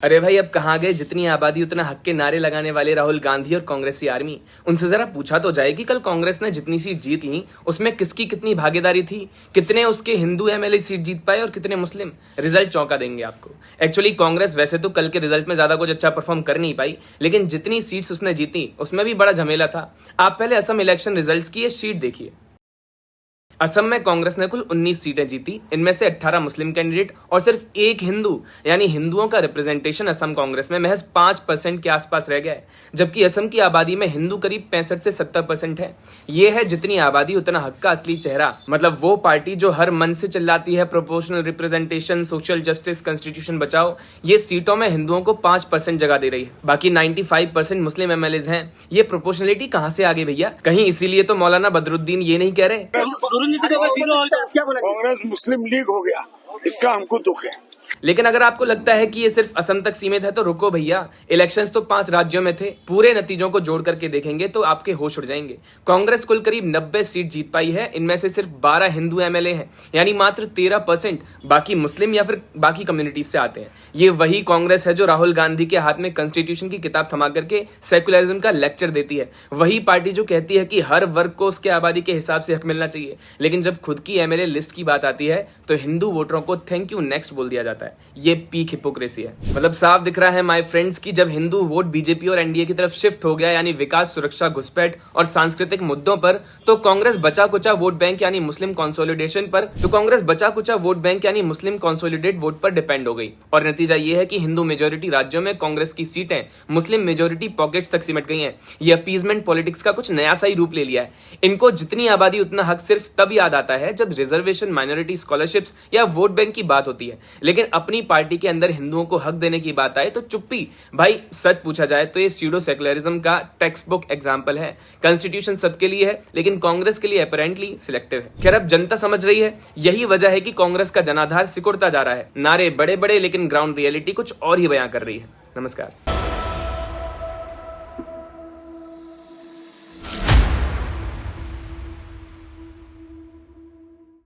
अरे भाई, अब कहाँ गए जितनी आबादी उतना हक के नारे लगाने वाले राहुल गांधी और कांग्रेसी आर्मी। उनसे जरा पूछा तो जाए कि कल कांग्रेस ने जितनी सीट जीत ली उसमें किसकी कितनी भागीदारी थी, कितने उसके हिंदू एमएलए सीट जीत पाए और कितने मुस्लिम। रिजल्ट चौंका देंगे आपको। एक्चुअली कांग्रेस वैसे तो कल के रिजल्ट में ज्यादा कुछ अच्छा परफॉर्म कर नहीं पाई, लेकिन जितनी सीट्स उसने जीती उसमें भी बड़ा झमेला था। आप पहले असम इलेक्शन रिजल्ट की ये शीट देखिए। असम में कांग्रेस ने कुल 19 सीटें जीती, इनमें से 18 मुस्लिम कैंडिडेट और सिर्फ एक हिंदू, यानी हिंदुओं का रिप्रेजेंटेशन असम कांग्रेस में महज 5% के आसपास रह गया है, जबकि असम की आबादी में हिंदू करीब 65 से 70% है। ये है जितनी आबादी उतना हक का असली चेहरा, मतलब वो पार्टी जो हर मन से चिल्लाती है proportional representation, social justice, constitution बचाओ। ये सीटों में हिंदुओं को 5% जगह दे रही है, बाकी 95% मुस्लिम एमएलए हैं। ये प्रोपोर्शनलिटी कहां से आ गई भैया? कहीं इसीलिए तो मौलाना बदरुद्दीन ये नहीं कह रहे कांग्रेस मुस्लिम लीग हो गया, इसका हमको दुख है। लेकिन अगर आपको लगता है कि ये सिर्फ असम तक सीमित है तो रुको भैया, इलेक्शंस तो 5 राज्यों में थे। पूरे नतीजों को जोड़ करके देखेंगे तो आपके होश उड़ जाएंगे। कांग्रेस कुल करीब 90 सीट जीत पाई है, इनमें से सिर्फ 12 हिंदू एमएलए हैं, यानी मात्र 13%। बाकी मुस्लिम या फिर बाकी कम्युनिटीज से आते हैं। ये वही कांग्रेस है जो राहुल गांधी के हाथ में कॉन्स्टिट्यूशन की किताब थमा करके सेकुलरिज्म का लेक्चर देती है। वही पार्टी जो कहती है कि हर वर्ग को उसके आबादी के हिसाब से हक मिलना चाहिए, लेकिन जब खुद की एमएलए लिस्ट की बात आती है तो हिंदू वोटरों को थैंक यू नेक्स्ट बोल दिया जाता है। ये पीक हिपोक्रेसी है। मतलब साफ दिख रहा है माय फ्रेंड्स की जब हिंदू वोट बीजेपी और एनडीए की तरफ शिफ्ट हो गया, यानी विकास, सुरक्षा, घुसपैठ और सांस्कृतिक मुद्दों पर, तो कांग्रेस बचा कुचा वोट बैंक यानी मुस्लिम कंसोलिडेशन पर मुस्लिम कंसोलिडेट वोट पर डिपेंड हो गई। और नतीजा ये है कि हिंदू मेजोरिटी राज्यों में कांग्रेस की सीटें मुस्लिम मेजोरिटी पॉकेट्स तक सिमट गई हैं। ये अपीजमेंट पॉलिटिक्स का कुछ नया सा ही रूप ले लिया है। इनको जितनी आबादी उतना हक सिर्फ तब याद आता है जब रिजर्वेशन, माइनॉरिटी स्कॉलरशिप्स या वोट बैंक की बात होती है, लेकिन अपनी पार्टी के अंदर हिंदुओं को हक देने की बात आए तो चुप्पी। भाई सच पूछा जाए तो ये स्यूडो सेकुलरिज्म का टेक्स्ट बुक एग्जांपल है। कॉन्स्टिट्यूशन सबके लिए है, लेकिन कांग्रेस के लिए अपेरेंटली सिलेक्टिव है। खैर, अब जनता समझ रही है, यही वजह है कि कांग्रेस का जनाधार सिकुड़ता जा रहा है। नारे बड़े बड़े, लेकिन ग्राउंड रियलिटी कुछ और ही बयां कर रही है। नमस्कार।